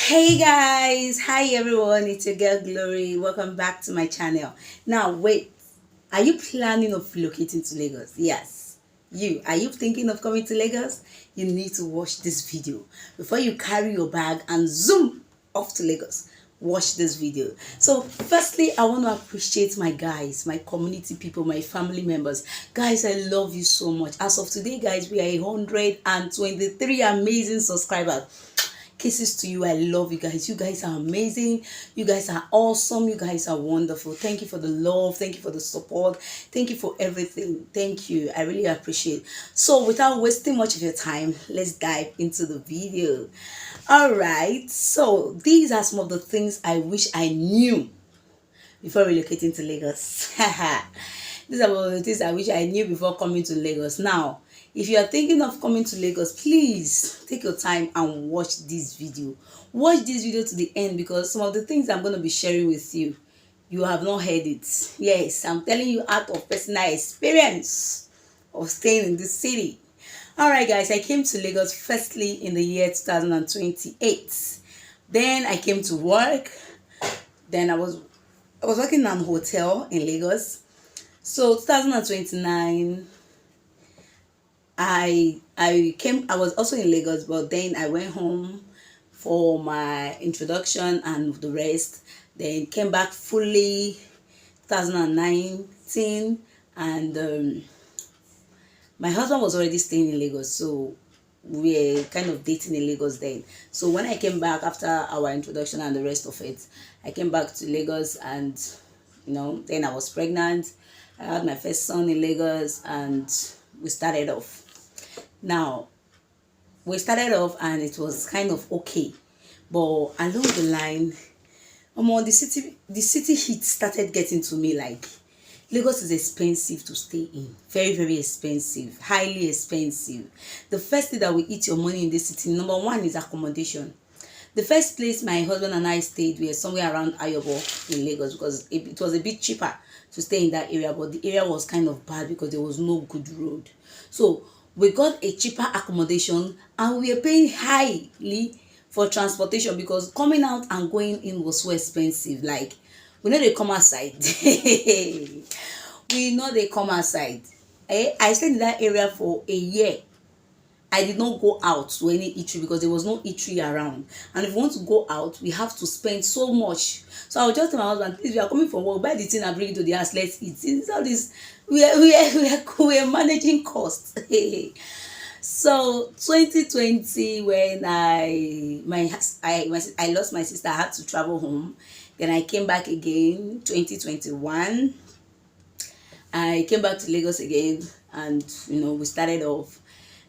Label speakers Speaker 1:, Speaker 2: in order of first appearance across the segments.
Speaker 1: Hey guys, hi everyone, it's your girl Glory. Welcome back to my channel. Now, wait, are you planning of relocating to Lagos? Yes, are you thinking of coming to Lagos? You need to watch this video before you carry your bag and zoom off to Lagos. Watch this video. So firstly, I want to appreciate my guys, my community people, my family members. Guys, I love you so much. As of today, guys, we are 123 amazing subscribers. Kisses to you. I love you guys. You guys are amazing. You guys are awesome. You guys are wonderful. Thank you for the love. Thank you for the support. Thank you for everything. Thank you. I really appreciate. So without wasting much of your time, let's dive into the video. All right. So these are some of the things I wish I knew before relocating to Lagos. These are one of the things I wish I knew before coming to Lagos. Now, if you are thinking of coming to Lagos, please take your time and watch this video. Watch this video to the end because some of the things I'm going to be sharing with you, you have not heard it. Yes, I'm telling you out of personal experience of staying in this city. All right, guys, I came to Lagos firstly in the year 2028. Then I came to work. Then I was working in a hotel in Lagos. So 2029, I was also in Lagos, but then I went home for my introduction and the rest. Then came back fully 2019, and my husband was already staying in Lagos, so we were kind of dating in Lagos then. So when I came back after our introduction and the rest of it, I came back to Lagos, and then I was pregnant. I had my first son in Lagos, and we started off. Now, we started off and it was kind of okay, but along the line, the city heat started getting to me. Like, Lagos is expensive to stay in, very very expensive, highly expensive. The first thing that will eat your money in this city, number one, is accommodation. The first place my husband and I stayed were somewhere around Ayobo in Lagos because it was a bit cheaper to stay in that area, but the area was kind of bad because there was no good road. So we got a cheaper accommodation and we were paying highly for transportation because coming out and going in was so expensive. Like, we know they come outside. We know they come outside. I stayed in that area for a year. I did not go out to any eatery because there was no eatery around. And if we want to go out, we have to spend so much. So I would just tell my husband, please, we are coming from work, buy the thing and bring it to the house, let's eat. It's all this, we are managing costs. So 2020, when I lost my sister, I had to travel home. Then I came back again. 2021, I came back to Lagos again, and we started off.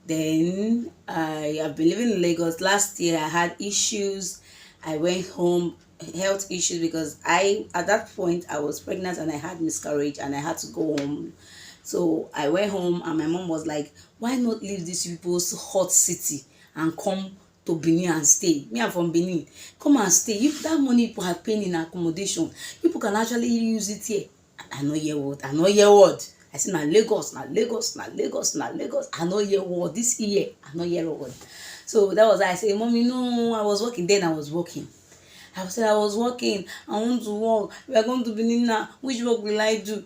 Speaker 1: Then I have been living in Lagos. Last year I had issues. I went home, health issues, because at that point I was pregnant and I had miscarriage and I had to go home. So I went home and my mom was like, why not leave this people's hot city and come to Benin and stay? Me, I'm from Benin. Come and stay. If that money people are paying in accommodation, people can actually use it here. I know your word. I know your word. I say na Lagos, na Lagos, na Lagos, na Lagos. I know your word. This year, I know your word. So that was why I say, Mommy, no, I was working. Then I was working. I was working. I want to work. We are going to Benin now. Which work will I do?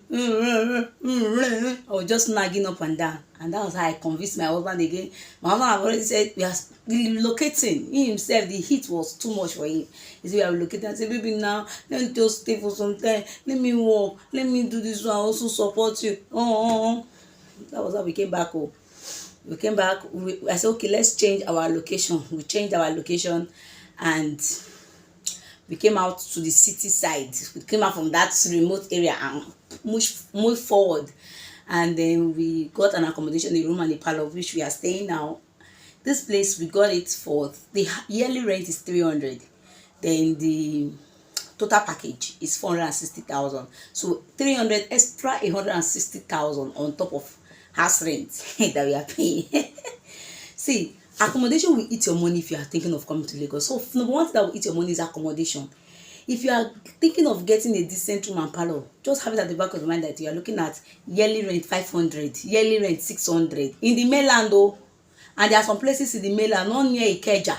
Speaker 1: I was just nagging up and down. And that was how I convinced my husband again. My husband had already said, we are relocating. He himself, the heat was too much for him. He said, we are relocating. I said, baby, now, let me just stay for some time. Let me work. Let me do this one. I also support you. That was how we came back home. We came back. I said, okay, let's change our location. We changed our location and we came out to the city side. We came out from that remote area and moved forward. And then we got an accommodation, the room and the parlor, which we are staying now. This place, we got it for, the yearly rent is 300. Then the total package is 460,000. So 300 extra 160,000 on top of house rent that we are paying. See, accommodation will eat your money if you are thinking of coming to Lagos. So number one thing that will eat your money is accommodation. If you are thinking of getting a decent room and parlor, just have it at the back of the mind that you are looking at yearly rent 500, yearly rent 600 in the mainland though. And there are some places in the mainland, not near Ikeja.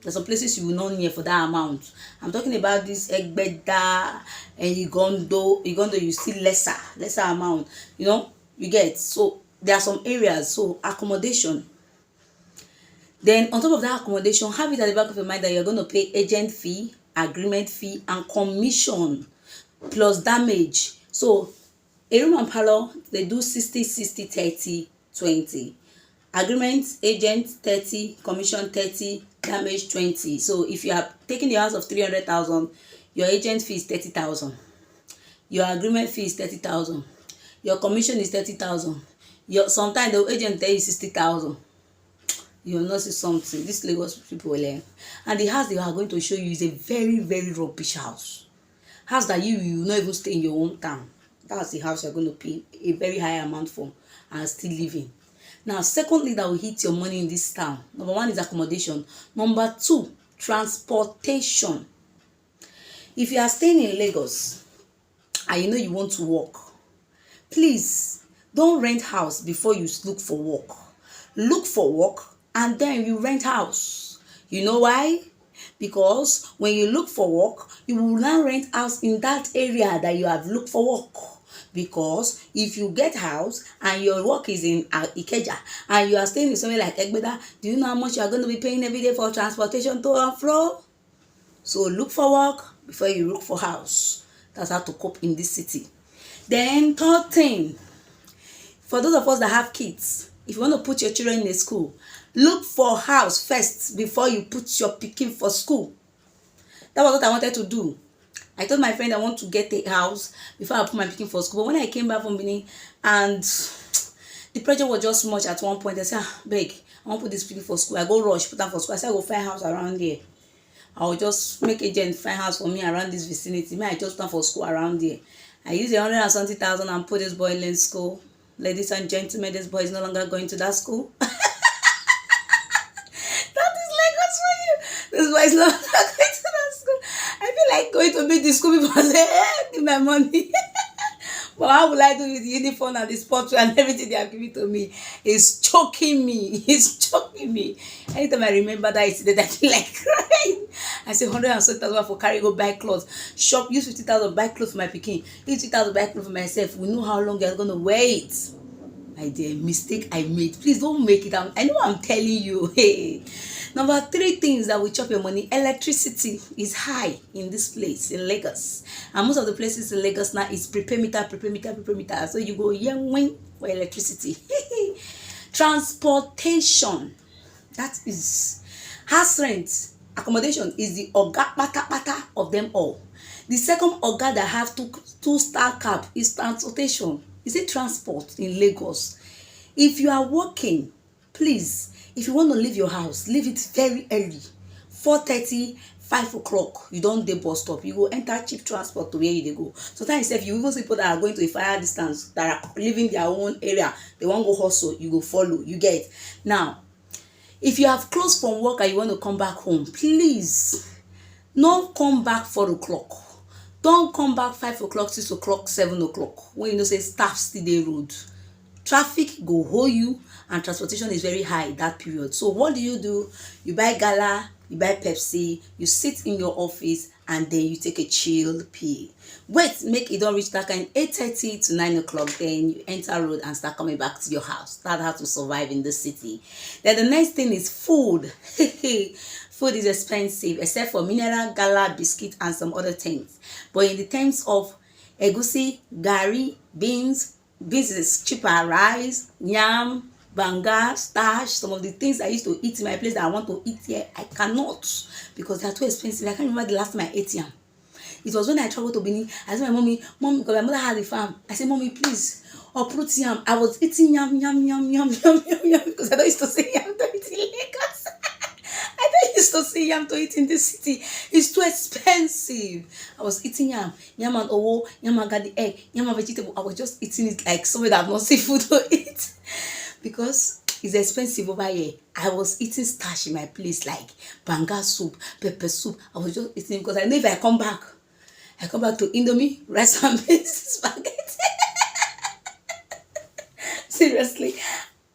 Speaker 1: There's some places you will not near for that amount. I'm talking about this Egbeda and Igondo. Igondo, you see lesser amount. You know, you get. So there are some areas. So accommodation. Then on top of that accommodation, have it at the back of your mind that you're going to pay agent fee, agreement fee, and commission plus damage. So a room and parlor, they do 60, 60, 30, 20. Agreement, agent 30, commission 30, damage 20. So if you are taking the house of 300,000, your agent fee is 30,000. Your agreement fee is 30,000. Your commission is 30,000. Sometimes the agent tell you 60,000. You will not see something. This Lagos people will learn. And the house they are going to show you is a very, very rubbish house. House that you will not even stay in your hometown. That's the house you're going to pay a very high amount for and still living. Now, secondly, that will hit your money in this town. Number one is accommodation. Number two, transportation. If you are staying in Lagos and you know you want to work, please don't rent house before you look for work. Look for work and then you rent house. You know why? Because when you look for work, you will now rent house in that area that you have looked for work. Because if you get house and your work is in Ikeja and you are staying in somewhere like Egbeda, do you know how much you are going to be paying every day for transportation to and fro? So look for work before you look for house. That's how to cope in this city. Then third thing, for those of us that have kids, if you want to put your children in a school, look for house first before you put your pikin for school. That was what I wanted to do. I told my friend I want to get a house before I put my pikin for school. But when I came back from Benin and the pressure was just much at one point, I said, beg, I want to put this pikin for school. I go rush, put them for school. I said, I go find house around here. I will just make agent find house for me around this vicinity. Me, I just put them for school around here. I used 170,000 and put this boy in school. Ladies and gentlemen, this boy is no longer going to that school. That is Lagos for you. This boy is no longer going to that school. I feel like going to meet the school people and say, give my money. But how will I do with the uniform and the sports and everything they are giving to me? It's choking me. It's choking me. Anytime I remember that incident, I feel like crying. I say 170,000 for carry go buy clothes. Shop, use 50,000 buy clothes for my pikin. Use 50,000 buy clothes for myself. We know how long you're gonna wait. My dear, mistake I made. Please don't make it. I know I'm telling you. Hey. Number 3 things that will chop your money. Electricity is high in this place in Lagos, and most of the places in Lagos now is prepare meter. So you go wing for electricity. Transportation, that is house rent, accommodation is the oga pata of them all. The second oga that have two-star cap is transportation. Is it transport in Lagos? If you are working, please, if you want to leave your house, leave it very early. 4:30, 5 o'clock, you don't dey bus stop. You go enter cheap transport to where you dey go. Sometimes if you even see people that are going to a far distance, that are leaving their own area, they wan go hustle, you go follow. You get. Now, if you have closed from work and you want to come back home, please, no come back 4 o'clock. Don't come back 5 o'clock, 6 o'clock, 7 o'clock. When you know say staff still dey road. Traffic go hold you and transportation is very high that period. So what do? You buy gala, you buy Pepsi, you sit in your office and then you take a chill pee. Wait, make it don't reach that kind 8:30 to 9 o'clock, then you enter road and start coming back to your house. That's how to survive in the city. Then the next thing is food. Food is expensive except for mineral, gala, biscuit and some other things. But in the terms of egusi, gari, beans is cheaper, rice, yam, banga, starch, some of the things I used to eat in my place that I want to eat here, I cannot because they are too expensive. I can't remember the last time I ate yam. It was when I traveled to Benin. I said my mommy, because my mother had a farm. I said, mommy, please, uproot yam. I was eating yam because I don't used to say yam to eat in Lagos. I don't used to say yam to eat in this city. It's too expensive. I was eating yam and owo, yam and garlic egg, yam and vegetable. I was just eating it like somewhere that I've not seen food to eat because it's expensive over here. I was eating starch in my place like banga soup, pepper soup. I was just eating because I know if I come back to Indomie, rice and beans, spaghetti. Seriously,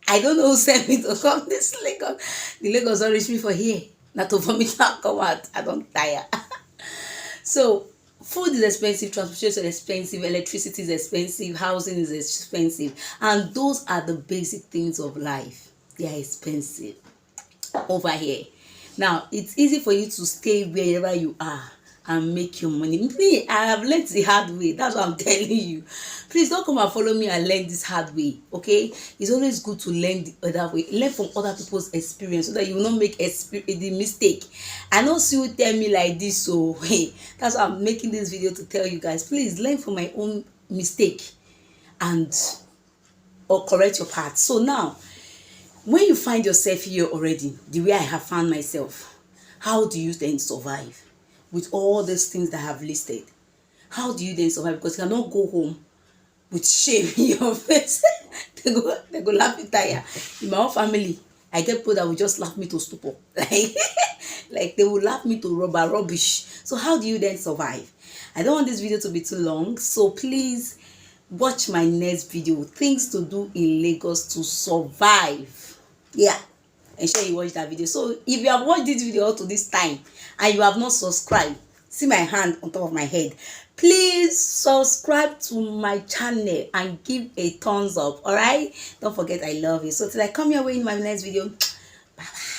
Speaker 1: I don't know who sent me to come this Lagos. The Lagos don't reach me for here. not to vomit and come out. I don't tire. So food is expensive, transportation is expensive, electricity is expensive, housing is expensive, and those are the basic things of life. They are expensive over here. Now it's easy for you to stay wherever you are and make your money. Me, I have learned the hard way. That's what I'm telling you. Please don't come and follow me and learn this hard way. Okay, it's always good to learn the other way. Learn from other people's experience so that you will not make the mistake. I know you tell me like this, so hey, that's why I'm making this video, to tell you guys, please learn from my own mistake and or correct your path. So now, when you find yourself here already, the way I have found myself, how do you then survive with all these things that I have listed? How do you then survive? Because you cannot go home with shame in your face. they go laugh you tire. In my own family, I get people that will just laugh me to stupor. Like they will laugh me to rubbish. So how do you then survive? I don't want this video to be too long, so please watch my next video, things to do in Lagos to survive. Yeah, ensure you watch that video. So if you have watched this video up to this time and you have not subscribed, see my hand on top of my head, please subscribe to my channel and give a thumbs up. All right, don't forget I love you. So till I come your way in my next video, bye bye.